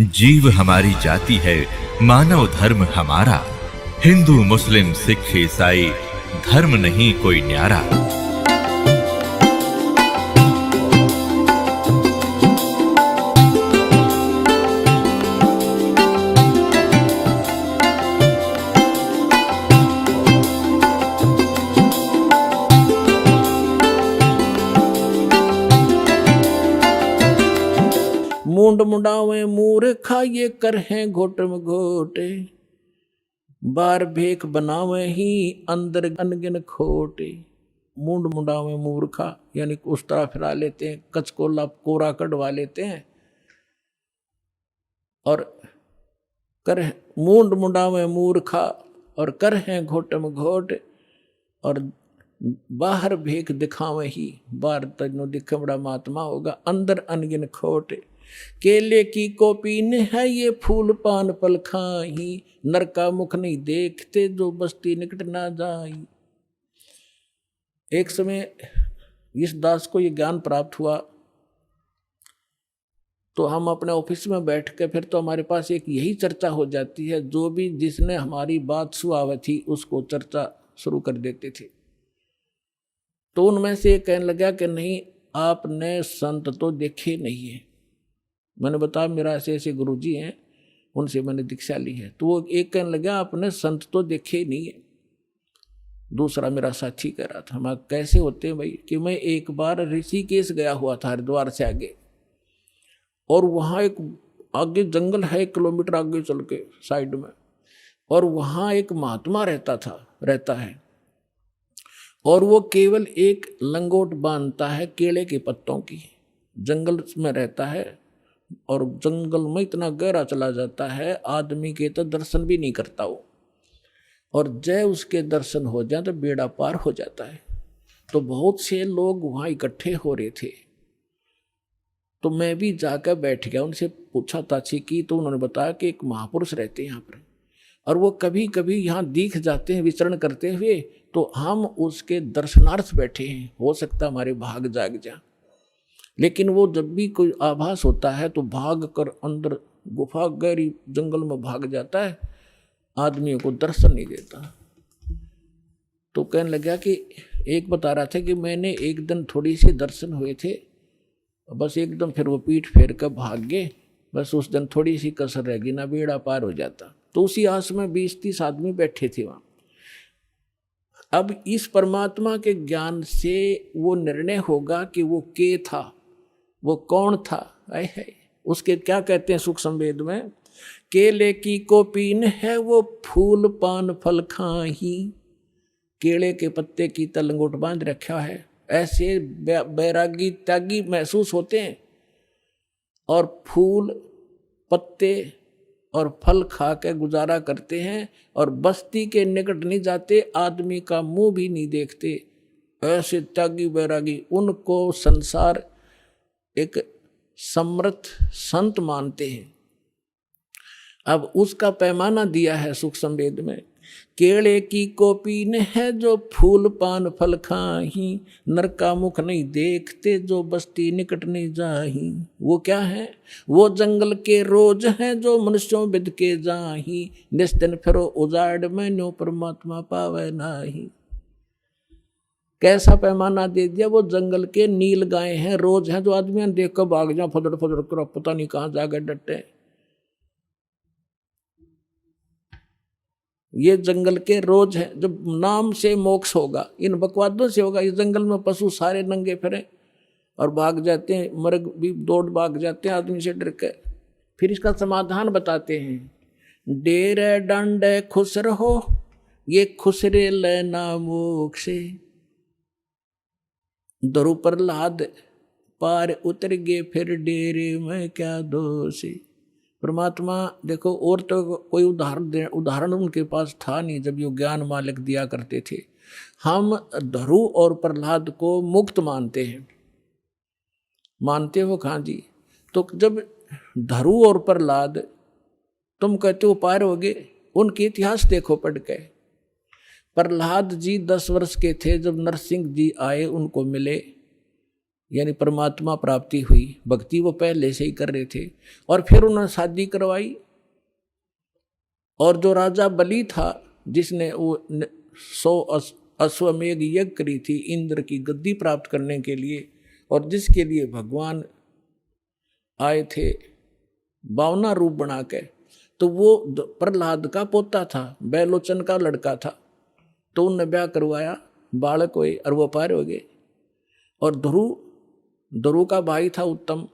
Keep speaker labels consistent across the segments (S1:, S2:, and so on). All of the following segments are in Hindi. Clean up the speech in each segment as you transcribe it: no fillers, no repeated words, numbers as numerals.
S1: जीव हमारी जाति है, मानव धर्म हमारा। हिंदू मुस्लिम सिख ईसाई धर्म नहीं कोई न्यारा।
S2: मूंड मुंडावे मूर्खा ये कर हैं घोटम घोटे, बार भेख बनावे ही अंदर अनगिन खोटे। मूंड मुंडावे मूर्खा यानी उस तरह फिरा लेते हैं, कचकोला कोरा कटवा लेते हैं। और कर मूंड मुंडावे मूर्खा और कर हैं घोटम घोट, और बाहर भेख दिखावे ही, बाहर तजनो दिखे बड़ा महात्मा होगा, अंदर अनगिन खोटे। केले की कोपीन है ये फूल पान पल खाही, नर का मुख नहीं देखते जो बस्ती निकट ना जाई। एक समय इस दास को ये ज्ञान प्राप्त हुआ, तो हम अपने ऑफिस में बैठ के फिर तो हमारे पास एक यही चर्चा हो जाती है, जो भी जिसने हमारी बात सुनाई थी उसको चर्चा शुरू कर देते थे। तो उनमें से कहने लगा कि नहीं, आपने संत तो देखे नहीं है। मैंने बताया मेरा ऐसे ऐसे गुरुजी हैं, उनसे मैंने दीक्षा ली है। तो वो एक कहने लगा आपने संत तो देखे नहीं है। दूसरा मेरा साथी कह रहा था, हम कैसे होते हैं भाई, कि मैं एक बार ऋषिकेश गया हुआ था हरिद्वार से आगे, और वहाँ एक आगे जंगल है, 1 किलोमीटर आगे चल के साइड में, और वहाँ एक महात्मा रहता है, और वो केवल एक लंगोट बांधता है केले के पत्तों की। जंगल में रहता है और जंगल में इतना गहरा चला जाता है, आदमी के तो दर्शन भी नहीं करता वो, और जय उसके दर्शन हो जाए तो बेड़ा पार हो जाता है। तो बहुत से लोग वहाँ इकट्ठे हो रहे थे, तो मैं भी जाकर बैठ गया, उनसे पूछा ताछी की, तो उन्होंने बताया कि एक महापुरुष रहते हैं यहाँ पर, और वो कभी कभी यहाँ दिख जाते हैं विचरण करते हुए, तो हम उसके दर्शनार्थ बैठे हैं, हो सकता हमारे भाग जाग जा। लेकिन वो जब भी कोई आभास होता है तो भाग कर अंदर गुफा गहरी जंगल में भाग जाता है, आदमियों को दर्शन नहीं देता। तो कहने लगा कि एक बता रहा था कि मैंने एक दिन थोड़ी सी दर्शन हुए थे, बस एकदम फिर वो पीठ फेर कर भाग गए, बस उस दिन थोड़ी सी कसर रह गई, ना बेड़ा पार हो जाता। तो उसी आस में 20-30 आदमी बैठे थे वहाँ। अब इस परमात्मा के ज्ञान से वो निर्णय होगा कि वो के था, वो कौन था। है उसके क्या कहते हैं सुख संवेद में, केले की कोपीन है वो फूल पान फल खाही, केले के पत्ते की तलंगोट बांध रखा है। ऐसे बैरागी त्यागी महसूस होते हैं, और फूल पत्ते और फल खा के गुजारा करते हैं, और बस्ती के निकट नहीं जाते, आदमी का मुंह भी नहीं देखते। ऐसे त्यागी बैरागी, उनको संसार एक समर्थ संत मानते हैं। अब उसका पैमाना दिया है सुख संवेद में, केले की कोपीन है जो फूल पान फल खाही, नर का मुख नहीं देखते जो बस्ती निकट नहीं जाही। वो क्या है, वो जंगल के रोज हैं जो मनुष्यों बिद के जाही, निस्दिन फिरो उजाड़ में न्यो परमात्मा पावे नाही। कैसा पैमाना दे दिया, वो जंगल के नील गाय हैं, रोज हैं जो आदमी देख कर भाग जाओ, फदड़ फदड़ कर पता नहीं कहाँ जाकर डटे। ये जंगल के रोज हैं, जब नाम से मोक्ष होगा, इन बकवादों से होगा। इस जंगल में पशु सारे नंगे फिरे और भाग जाते हैं, मर्ग भी दौड़ भाग जाते हैं आदमी से डर के। फिर इसका समाधान बताते हैं, डेरे डंडे खुश रहो ये खुसरे लेना मोक्ष, दरु प्रहलाद पार उतर गए फिर डेरे में क्या दोष। परमात्मा देखो, और तो कोई उदाहरण उनके पास था नहीं जब ये ज्ञान मालिक दिया करते थे। हम धरु और प्रहलाद को मुक्त मानते हैं, मानते हो खां जी। तो जब धरु और प्रहलाद तुम कहते हो पार हो गए, उनके इतिहास देखो पढ़ के। प्रहलाद जी 10 वर्ष के थे जब नरसिंह जी आए, उनको मिले, यानी परमात्मा प्राप्ति हुई। भक्ति वो पहले से ही कर रहे थे। और फिर उन्होंने शादी करवाई। और जो राजा बलि था जिसने वो 100 अश्वमेघ यज्ञ करी थी इंद्र की गद्दी प्राप्त करने के लिए, और जिसके लिए भगवान आए थे 52 रूप बना के, तो वो प्रहलाद का पोता था, बैलोचन का लड़का था। तो उनने ब्याह करवाया, बालक हुए और वो पार हो गए। और ध्रुव का भाई था उत्तम,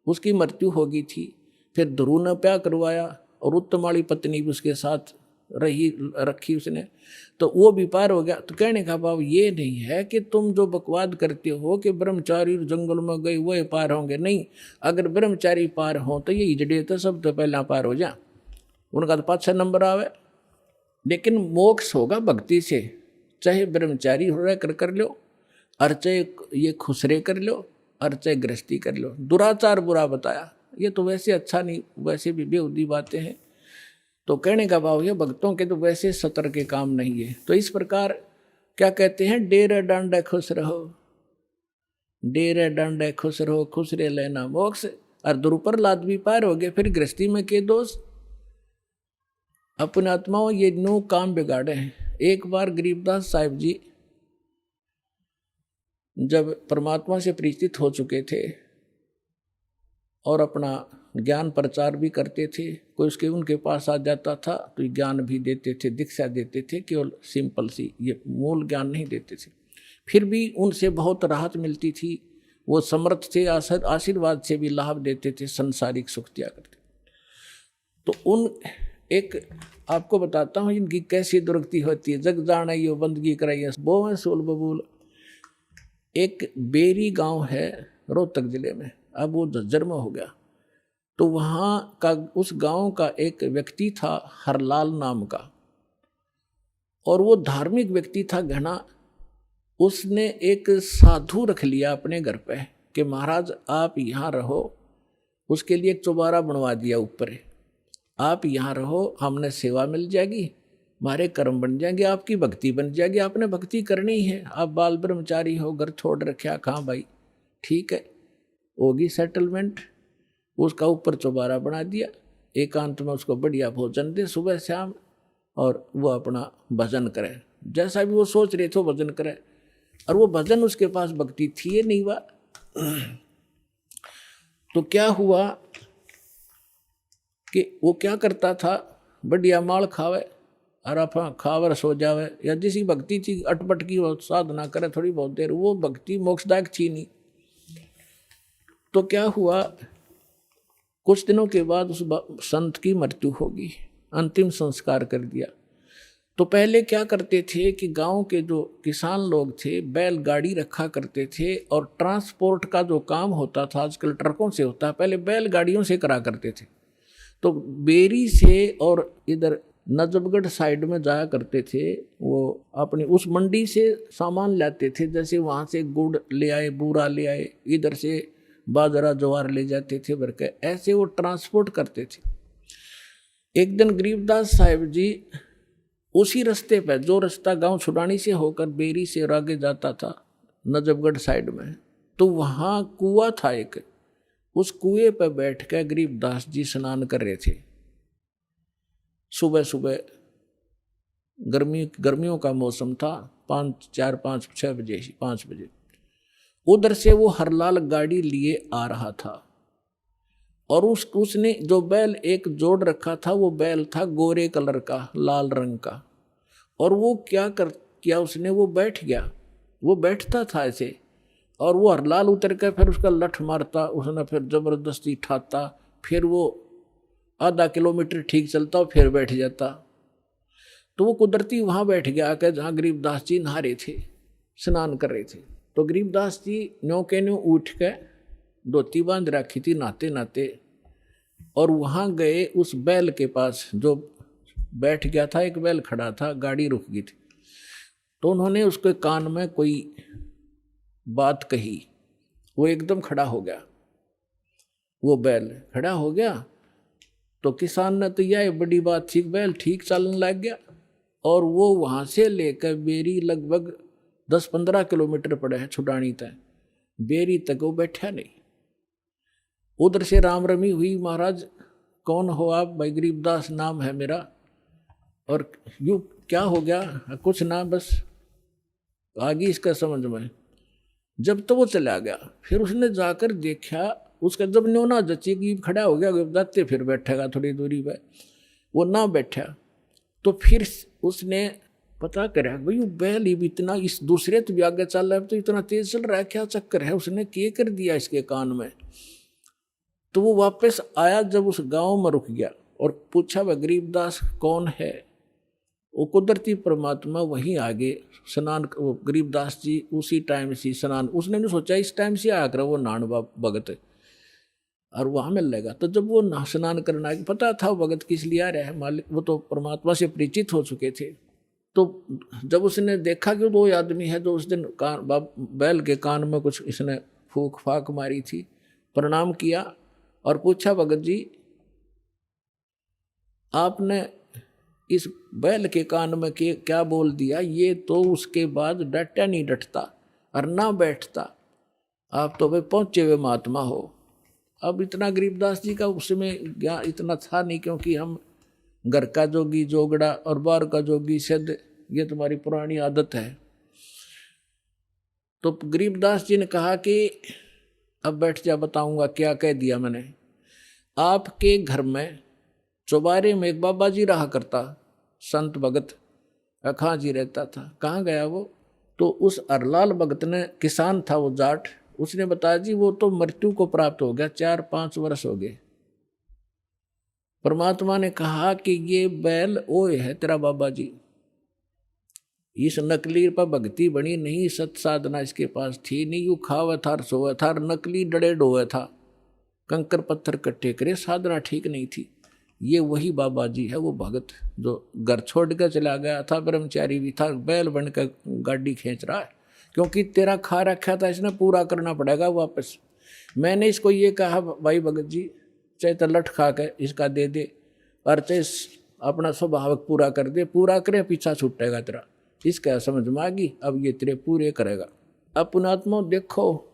S2: उसकी मृत्यु हो गई थी। फिर ध्रुव ने ब्याह करवाया और उत्तम वाली पत्नी भी उसके साथ रखी उसने, तो वो भी पार हो गया। तो कहने का भाव ये नहीं है कि तुम जो बकवाद करते हो कि ब्रह्मचारी जंगल में गए वो पार होंगे, नहीं। अगर ब्रह्मचारी पार हो तो ये हिजड़े तो सब तो पहला पार हो जा, उनका तो 5-6 नंबर आवे। लेकिन मोक्ष होगा भक्ति से, चाहे ब्रह्मचारी हो रहा कर लो, और चाहे ये खुसरे कर लो, और चाहे गृहस्थी कर लो। दुराचार बुरा बताया, ये तो वैसे अच्छा नहीं, वैसे भी बेहुदी बातें हैं। तो कहने का भाव ये भक्तों के तो वैसे सतर के काम नहीं है। तो इस प्रकार क्या कहते हैं, डेरे डांडे खुश रहो, डेरे डांडे खुश रहो, खुसरे लेना मोक्ष। और दुरुपर लाद भी पार हो गए। फिर गृहस्थी में के दोष, अपने आत्माओं ये नो काम बिगाड़े हैं। एक बार गरीबदास साहिब जी जब परमात्मा से परिचित हो चुके थे और अपना ज्ञान प्रचार भी करते थे, कोई उसके उनके पास आ जाता था तो ज्ञान भी देते थे, दीक्षा देते थे, केवल सिंपल सी, ये मूल ज्ञान नहीं देते थे। फिर भी उनसे बहुत राहत मिलती थी, वो समर्थ थे, आशीर्वाद से भी लाभ देते थे, संसारिक सुख दिया करते। तो उन एक आपको बताता हूँ इनकी कैसी दुर्गति होती है। जग जाना यो बंदगी कराइए बोवें सोल बबूल। एक बेरी गांव है रोहतक जिले में, अब वो झज्जर में हो गया। तो वहाँ का उस गांव का एक व्यक्ति था हरलाल नाम का, और वो धार्मिक व्यक्ति था घना। उसने एक साधु रख लिया अपने घर पे कि महाराज आप यहाँ रहो। उसके लिए एक चौबारा बनवा दिया ऊपर, आप यहाँ रहो, हमने सेवा मिल जाएगी, हमारे कर्म बन जाएंगे, आपकी भक्ति बन जाएगी। आपने भक्ति करनी ही है, आप बाल ब्रह्मचारी हो, घर छोड़ रखा, कहाँ भाई, ठीक है, होगी सेटलमेंट। उसका ऊपर चौबारा बना दिया, एकांत में उसको बढ़िया भोजन दे सुबह शाम, और वो अपना भजन करे, जैसा भी वो सोच रहे थे भजन करे। और वो भजन उसके पास भक्ति थी ये नहीं हुआ। तो क्या हुआ कि वो क्या करता था, बढ़िया माल खावे और अपना खावर सो जावे, या जिसी भक्ति थी अटपट की वो साधना करे थोड़ी बहुत देर, वो भक्ति मोक्षदायक थी नहीं। तो क्या हुआ, कुछ दिनों के बाद उस संत की मृत्यु होगी, अंतिम संस्कार कर दिया। तो पहले क्या करते थे कि गांव के जो किसान लोग थे बैलगाड़ी रखा करते थे, और ट्रांसपोर्ट का जो काम होता था आजकल ट्रकों से होता है, पहले बैलगाड़ियों से करा करते थे। तो बेरी से और इधर नजफगढ़ साइड में जाया करते थे, वो अपनी उस मंडी से सामान लाते थे, जैसे वहाँ से गुड़ ले आए, बूरा ले आए, इधर से बाजरा ज्वार ले जाते थे भर के, ऐसे वो ट्रांसपोर्ट करते थे। एक दिन गरीबदास साहिब जी उसी रास्ते पर, जो रास्ता गांव छुड़ानी से होकर बेरी से और आगे जाता था नजफगढ़ साइड में, तो वहाँ कुआं था एक, उस कुएं पर बैठ कर गरीबदास जी स्नान कर रहे थे। सुबह सुबह गर्मियों का मौसम था, 5-6 बजे उधर से वो हरलाल गाड़ी लिए आ रहा था, और उसने जो बैल एक जोड़ रखा था, वो बैल था गोरे कलर का, लाल रंग का। और वो क्या उसने, वो बैठ गया, वो बैठता था ऐसे, और वो हरलाल उतर कर फिर उसका लठ मारता, उसने फिर जबरदस्ती ठाता, फिर वो आधा किलोमीटर ठीक चलता और फिर बैठ जाता। तो वो कुदरती वहाँ बैठ गया आकर जहाँ गरीबदास जी नहा रहे थे, स्नान कर रहे थे। तो गरीबदास जी न्यों के न्यों उठ के धोती बांध रखी थी नहाते नहाते, और वहाँ गए उस बैल के पास जो बैठ गया था, एक बैल खड़ा था, गाड़ी रुक गई थी। तो उन्होंने उसके कान में कोई बात कही, वो एकदम खड़ा हो गया, वो बैल खड़ा हो गया। तो किसान ने तो यह बड़ी बात थी, बैल ठीक चलने लग गया, और वो वहाँ से लेकर बेरी लगभग 10-15 किलोमीटर पड़े हैं छुटानी तय, बेरी तक वो बैठा नहीं। उधर से राम रमी हुई, महाराज कौन हो आप? भाई गरीबदास नाम है मेरा। और यूँ क्या हो गया? कुछ ना, बस आगे इसका समझ में। जब तो वो चला गया, फिर उसने जाकर देखा, उसका जब न्योना जची कि खड़ा हो गया, जाते फिर बैठेगा थोड़ी दूरी पे, वो ना बैठा। तो फिर उसने पता करा भाई वो बैल ही भी इतना, इस दूसरे तो भी आगे चल रहा है, तो इतना तेज चल रहा है, क्या चक्कर है? उसने क्या कर दिया इसके कान में? तो वो वापस आया, जब उस गांव में रुक गया और पूछा वह गरीबदास कौन है? वो कुदरती परमात्मा वहीं आगे स्नान, वो गरीबदास जी उसी टाइम से स्नान, उसने नहीं सोचा इस टाइम से आया कर वो नान भगत और वहाँ मिल लेगा। तो जब वो स्नान करना, पता था वो भगत किस लिए आ रहा है, मालिक वो तो परमात्मा से परिचित हो चुके थे। तो जब उसने देखा कि वो आदमी है जो उस दिन बैल के कान में कुछ इसने फूक फाक मारी थी, प्रणाम किया और पूछा भगत जी आपने इस बैल के कान में क्या बोल दिया? ये तो उसके बाद डटा नहीं डटता और ना बैठता, आप तो भाई पहुँचे हुए महात्मा हो। अब इतना गरीबदास जी का उसमें ज्ञान इतना था नहीं, क्योंकि हम घर का जोगी जोगड़ा और बाहर का जोगी सिद्ध, ये तुम्हारी पुरानी आदत है। तो गरीबदास जी ने कहा कि अब बैठ जा, बताऊंगा क्या कह दिया मैंने। आपके घर में चौबारे में एक बाबा जी रहा करता, संत भगत अखा जी रहता था। कहाँ गया वो? तो उस अरलाल भगत ने, किसान था वो जाट, उसने बताया जी वो तो मृत्यु को प्राप्त हो गया, 4-5 वर्ष हो गए। परमात्मा ने कहा कि ये बैल ओए है तेरा बाबा जी, इस नकली पर भक्ति बनी नहीं, सत साधना इसके पास थी नहीं, यू खावा था सोया था, नकली डड़े डोया था, कंकर पत्थर इकट्ठे करे, साधना ठीक नहीं थी। ये वही बाबा जी है, वो भगत जो घर छोड़ कर चला गया था, ब्रह्मचारी भी था, बैल बनकर गाड़ी खींच रहा है, क्योंकि तेरा खा रखा था इसने, पूरा करना पड़ेगा वापस। मैंने इसको ये कहा भाई भगत जी चाहे तो लठ खा के इसका दे दे और चाहे अपना स्वभाव पूरा कर दे, पूरा करे पीछा छूटेगा तेरा। इसका समझ में आ गई, अब ये तेरे पूरे करेगा। अब पुणात्मा देखो,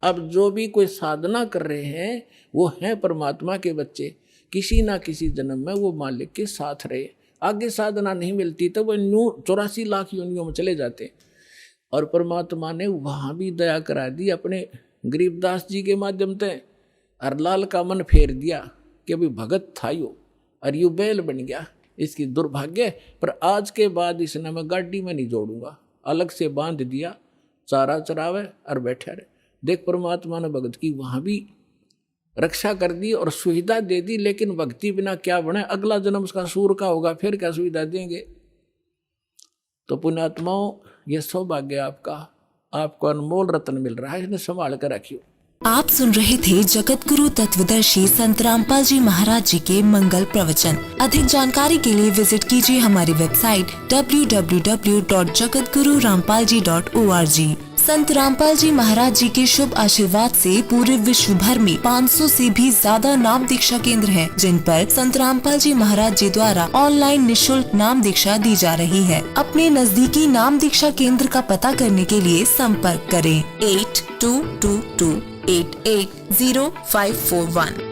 S2: अब जो भी कोई साधना कर रहे हैं वो हैं परमात्मा के बच्चे, किसी ना किसी जन्म में वो मालिक के साथ रहे। आगे साधना नहीं मिलती तो वो 84 लाख योनियों में चले जाते। और परमात्मा ने वहाँ भी दया करा दी अपने गरीबदास जी के माध्यम से, अरलाल का मन फेर दिया कि अभी भगत था यो और यू बैल बन गया, इसकी दुर्भाग्य। पर आज के बाद इसने मैं गाड़ी में नहीं जोड़ूंगा, अलग से बांध दिया, चारा चरावे और बैठा रहे। देख परमात्मा ने भगत की वहाँ भी रक्षा कर दी और सुविधा दे दी, लेकिन भक्ति बिना क्या बने? अगला जन्म उसका सूर का होगा, फिर क्या सुविधा देंगे? तो पुण्यात्माओं ये सौभाग्य आपका, आपको अनमोल रत्न मिल रहा है, इसने संभाल कर रखियो।
S3: आप सुन रहे थे जगत गुरु तत्वदर्शी संत रामपाल जी महाराज जी के मंगल प्रवचन। अधिक जानकारी के लिए विजिट कीजिए हमारी वेबसाइट www.jagatgururampalji.org। संत रामपाल जी महाराज जी के शुभ आशीर्वाद से पूरे विश्व भर में 500 से भी ज्यादा नाम दीक्षा केंद्र हैं, जिन पर संत रामपाल जी महाराज जी द्वारा ऑनलाइन निशुल्क नाम दीक्षा दी जा रही है। अपने नजदीकी नाम दीक्षा केंद्र का पता करने के लिए संपर्क करें 8222880541।